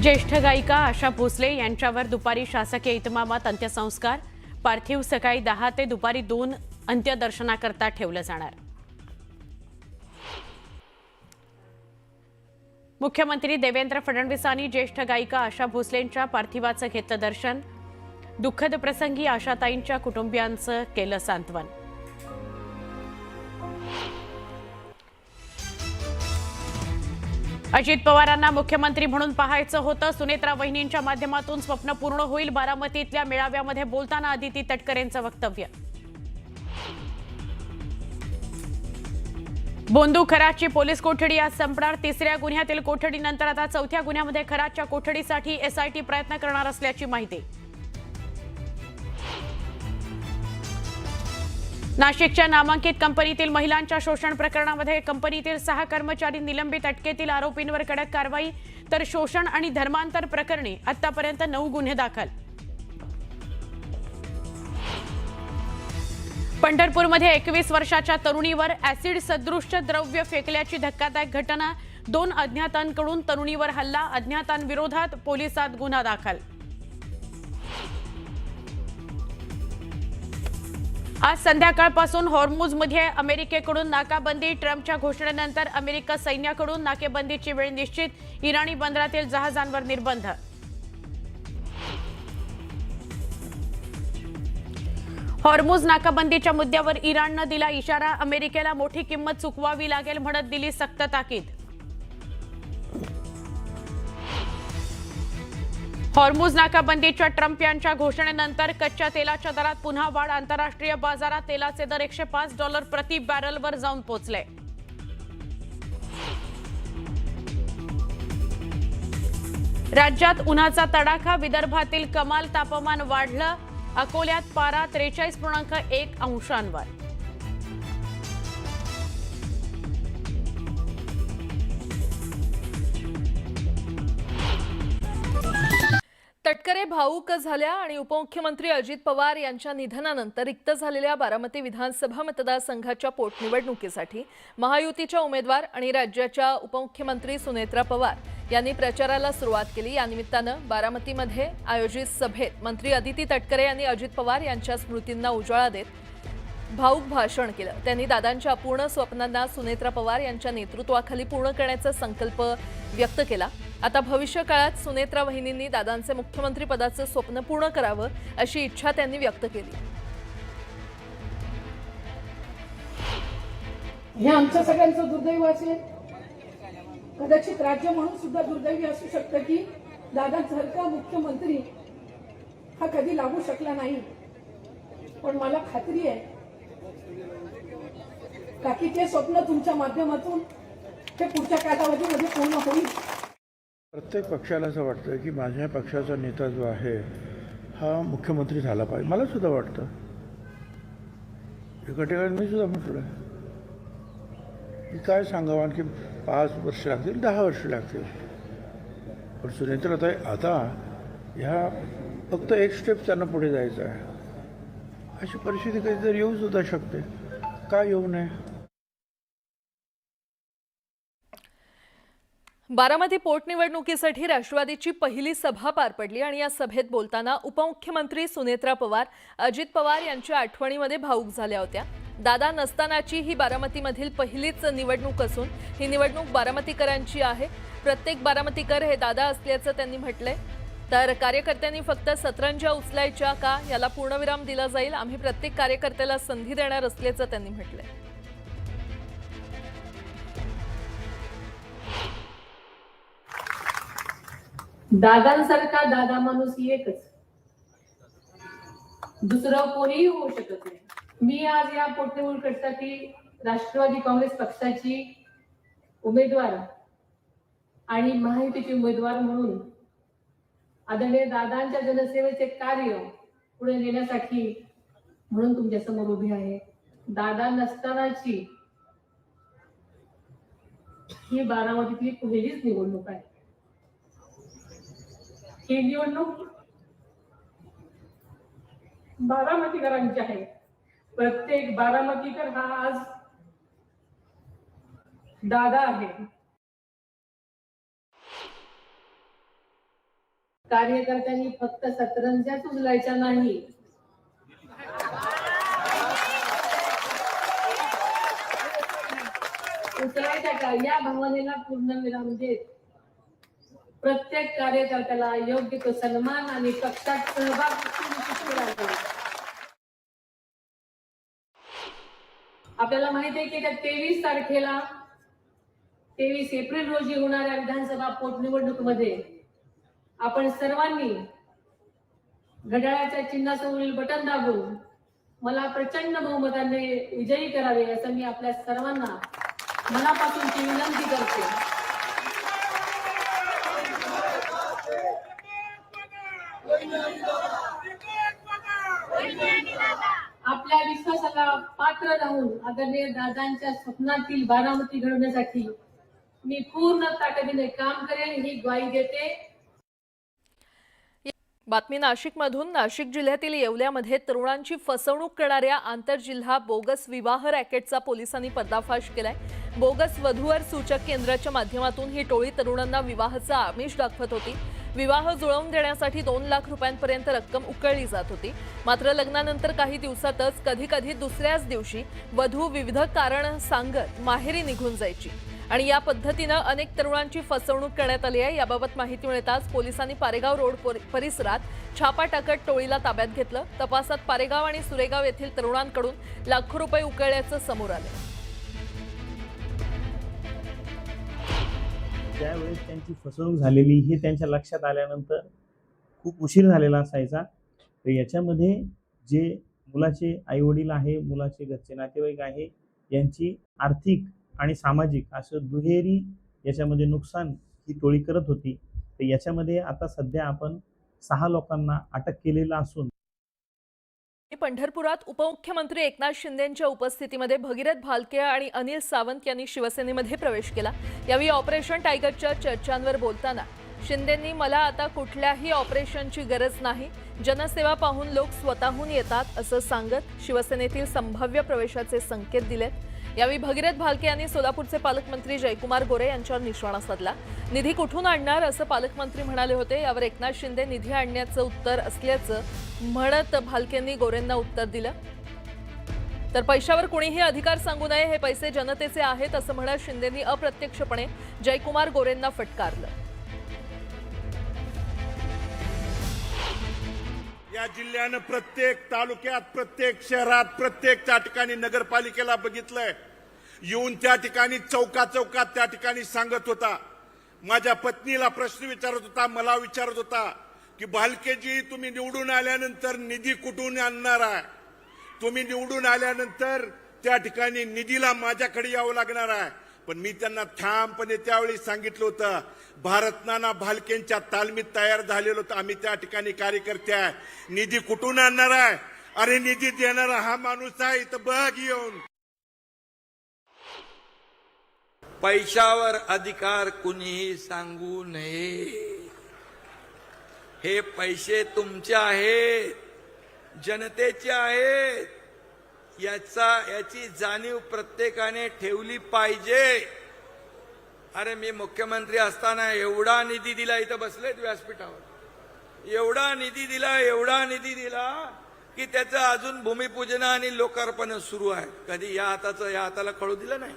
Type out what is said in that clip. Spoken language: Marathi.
ज्येष्ठ गायिका आशा भोसले यांच्यावर दुपारी शासकीय इतमामात अंत्यसंस्कार. पार्थिव सकाळी 10 ते दुपारी 2 अंत्यदर्शनाकरता ठेवलं जाणार. मुख्यमंत्री देवेंद्र फडणवीसांनी ज्येष्ठ गायिका आशा भोसलेंच्या पार्थिवाचं घेतलं दर्शन. दुःखद प्रसंगी आशाताईंच्या कुटुंबियांचं केलं सांत्वन. अजित पवारांना मुख्यमंत्री म्हणून पाहायचं होतं. सुनेत्रा वहिनींच्या माध्यमातून स्वप्न पूर्ण होईल. बारामतीतल्या मेळाव्यामध्ये बोलताना अदिती तटकरेंचं वक्तव्य. बोंदू खराची पोलीस कोठडी आज संपणार. तिसऱ्या गुन्ह्यातील कोठडीनंतर आता चौथ्या गुन्ह्यामध्ये खराच्या कोठडीसाठी एसआयटी प्रयत्न करणार असल्याची माहिती. नाशिकच्या नामांकित कंपनीतील महिलांच्या शोषण प्रकरणामध्ये कंपनीतील 6 कर्मचारी निलंबित. अटकेतील आरोपींवर कडक कारवाई. तर शोषण आणि धर्मांतर प्रकरणी आतापर्यंत 9 गुन्हे दाखल. पंढरपूरमध्ये 21 वर्षाच्या तरुणीवर ऍसिड सदृश्य द्रव्य फेकल्याची धक्कादायक घटना. 2 अज्ञातांकडून तरुणीवर हल्ला. अज्ञातांविरोधात पोलिसात गुन्हा दाखल. आज संध्याकाळपासून हॉर्मुझमध्ये अमेरिकेकडून नाकाबंदी. ट्रम्पच्या घोषणेनंतर अमेरिका सैन्याकडून नाकेबंदीची वेळ निश्चित. इराणी बंदरातील जहाजांवर निर्बंध. हॉर्मुझ नाकाबंदीच्या मुद्द्यावर इराणनं दिला इशारा. अमेरिकेला मोठी किंमत चुकवावी लागेल म्हणत दिली सक्त ताकीद. हॉर्मुझ नाकाबंदीच्या ट्रम्प यांच्या घोषणेनंतर कच्च्या तेलाच्या दरात पुन्हा वाढ. आंतरराष्ट्रीय बाजारात तेलाचे दर $105 प्रति बॅरलवर जाऊन पोहोचले. राज्यात उन्हाचा तडाखा. विदर्भातील कमाल तापमान वाढलं. अकोल्यात पारा 43.1 अंशांवर. तटकरे भावूक झाल्या आणि उपमुख्यमंत्री अजित पवार यांच्या निधनानंतर रिक्त झालेल्या बारामती विधानसभा मतदारसंघाच्या पोटनिवडणुकीसाठी महायुतीच्या उमेदवार आणि राज्याच्या उपमुख्यमंत्री सुनेत्रा पवार यांनी प्रचाराला सुरुवात केली. या निमित्तानं बारामतीमध्ये आयोजित सभेत मंत्री अदिती तटकरे यांनी अजित पवार यांच्या स्मृतींना उजाळा देत भावूक भाषण केलं. त्यांनी दादांच्या अपूर्ण स्वप्नांना सुनेत्रा पवार यांच्या नेतृत्वाखाली पूर्ण करण्याचा संकल्प व्यक्त केला. आता भविष्य काळात सुनेत्रा वहिनींनी दादांचे मुख्यमंत्री पदाचं स्वप्न पूर्ण करावं अशी इच्छा त्यांनी व्यक्त केली. हे आमच्या सगळ्यांचं दुर्दैव असेल. कदाचित राज्य म्हणून सुद्धा दुर्दैवी असू शकतं की दादांसारखा मुख्यमंत्री हा कधी लागू शकला नाही. पण मला खात्री आहे की ते स्वप्न तुमच्या माध्यमातून ते पुढच्या कालावधीमध्ये पूर्ण होईल. प्रत्येक पक्षाला असं वाटतं की माझ्या पक्षाचा नेता जो आहे हा मुख्यमंत्री झाला पाहिजे. मला सुद्धा वाटतं. एका ठिकाणी मी सुद्धा म्हटलं की काय सांगावं, आणखी 5 वर्ष लागतील, 10 वर्ष लागतील. पण सुनेत्राताई आता ह्या फक्त एक स्टेप त्यांना पुढे जायचं आहे. अशी परिस्थिती कधीतरी येऊ सुद्धा शकते. का येऊ नये. बारामती पोटनिवडणुकीसाठी राष्ट्रवादीची पहिली सभा पार पडली आणि या सभेत बोलताना उपमुख्यमंत्री सुनेत्रा पवार अजित पवार यांच्या आठवणीमध्ये भावूक झाल्या होत्या. दादा नसतानाची ही बारामतीमधील पहिलीच निवडणूक असून ही निवडणूक बारामतीकरांची आहे. प्रत्येक बारामतीकर हे दादा असल्याचं त्यांनी म्हटलंय. तर कार्यकर्त्यांनी फक्त सतरंज्या उचलायच्या का याला पूर्णविराम दिला जाईल. आम्ही प्रत्येक कार्यकर्त्याला संधी देणार असल्याचं त्यांनी म्हटलंय. दादांसारखा दादा माणूस एकच, दुसरं कोणीही होऊ शकत नाही. मी आज या पोटनिवडणुकीसाठी राष्ट्रवादी काँग्रेस पक्षाची उमेदवार आणि महायुतीची उमेदवार म्हणून आदरणीय दादांच्या जनसेवेचे कार्य पुढे नेण्यासाठी म्हणून तुमच्या समोर उभी आहे. दादा नसतानाची ही बारामतीतली पहिलीच निवडणूक आहे. ही निवडणूक बारामतीकरांची आहे. प्रत्येक बारामतीकर हा आज दादा आहे. कार्यकर्त्यांनी फक्त सतरंज्याच उचलायच्या नाही, उचलायच्या का या भावनेला पूर्णविराम देत प्रत्येक कार्यकर्त्याला योग्य तो सन्मान आणि पक्षात सहभाग करावा. आपल्याला माहिती आहे की त्या 23 तारखेला 23 एप्रिल रोजी होणाऱ्या विधानसभा पोटनिवडणुकीमध्ये आपण सर्वांनी घड्याळाच्या चिन्हासमोरील बटन दाबून मला प्रचंड बहुमताने विजयी करावे असं मी आपल्या सर्वांना मनापासूनची विनंती करते. आपल्या विश्वासाला पात्र राहून आदरणीय दादांच्या स्वप्नातील बारामती घडवण्यासाठी मी पूर्ण ताकदीने काम करेन ही ग्वाही देते. बातमी नाशिकमधून. नाशिक जिल्ह्यातील येवल्यामध्ये तरुणांची फसवणूक करणाऱ्या आंतरजिल्हा बोगस विवाह रॅकेटचा पोलिसांनी पर्दाफाश केलाय. बोगस वधूवर सूचक केंद्राच्या माध्यमातून ही टोळी तरुणांना विवाहाचा आमिष दाखवत होती. विवाह जुळवून देण्यासाठी 2 लाख रुपयांपर्यंत रक्कम उकळली जात होती. मात्र लग्नानंतर काही दिवसातच कधी दुसऱ्याच दिवशी वधू विविध कारण सांगत माहेरी निघून जायची आणि या पद्धतीनं अनेक तरुणांची फसवणूक करण्यात आली आहे. याबाबत माहिती मिळताच पोलिसांनी पारेगाव रोड परिसरात छापा टाकत टोळीला ताब्यात घेतलं. तपासात पारेगाव आणि सुरेगाव येथील तरुणांकडून लाखो रुपये उकळल्याचं समोर आलं. त्यावेळेस त्यांची फसवणूक झालेली हे त्यांच्या लक्षात आल्यानंतर खूप उशीर झालेला असायचा. तर याच्यामध्ये जे मुलाचे आईवडील आहे, मुलाचे घरचे नातेवाईक आहे, यांची आर्थिक आणि सामाजिक असं दुहेरी याच्यामध्ये नुकसान ही टोळी करत होती. तर याच्यामध्ये आता सध्या आपण 6 लोकांना अटक केलेला असून पंढरपुरात उपमुख्यमंत्री एकनाथ शिंदेंच्या उपस्थितीमध्ये भगीरथ भालके आणि अनिल सावंत यांनी शिवसेनेमध्ये प्रवेश केला. यावेळी ऑपरेशन टायगरच्या चर्चांवर बोलताना शिंदेंनी मला आता कुठल्याही ऑपरेशनची गरज नाही, जनसेवा पाहून लोक स्वतःहून येतात असं सांगत शिवसेनेतील संभाव्य प्रवेशाचे संकेत दिलेत. यावेळी भगीरथ भालके यांनी सोलापूरचे पालकमंत्री जयकुमार गोरे यांच्यावर निशाणा साधला. निधी कुठून आणणार असं पालकमंत्री म्हणाले होते. यावर एकनाथ शिंदे निधी आणण्याचं उत्तर असल्याचं म्हणत भालकेंनी गोरेंना उत्तर दिलं. तर पैशावर कोणीही अधिकार सांगू नये, हे पैसे जनतेचे आहेत असं म्हणत शिंदेंनी अप्रत्यक्षपणे जयकुमार गोरेंना फटकारलं. या जिल्ह्यानं प्रत्येक तालुक्यात, प्रत्येक शहरात, प्रत्येक त्या ठिकाणी नगरपालिकेला बघितलंय. येऊन त्या ठिकाणी चौकात त्या ठिकाणी सांगत होता. माझ्या पत्नीला प्रश्न विचारत होता, मला विचारत होता की भालकेजी तुम्ही निवडून आल्यानंतर निधी कुठून आणणार आहे? तुम्ही निवडून आल्यानंतर त्या ठिकाणी निधीला माझ्याकडे यावं लागणार आहे. पण मी त्यांना ठामपणे त्यावेळी सांगितलं होतं, भारत नाना भालकेंच्या तालमीत तयार झालेलो होतं आम्ही त्या ठिकाणी कार्यकर्ते आहे. निधी कुठून आणणार आहे? अरे निधी देणारा हा माणूस आहे, इथं बघ येऊन. पैशावर अधिकार कुणीही सांगू नये. हे पैसे तुमचे आहेत, जनतेचे आहेत. याची जाणीव प्रत्येकाने ठेवली पाहिजे. अरे मी मुख्यमंत्री असताना एवढा निधी दिला, इथं बसलेत व्यासपीठावर, एवढा निधी दिला की त्याचं अजून भूमिपूजन आणि लोकार्पण सुरू आहे. कधी या हाताचं या हाताला कळू दिलं नाही.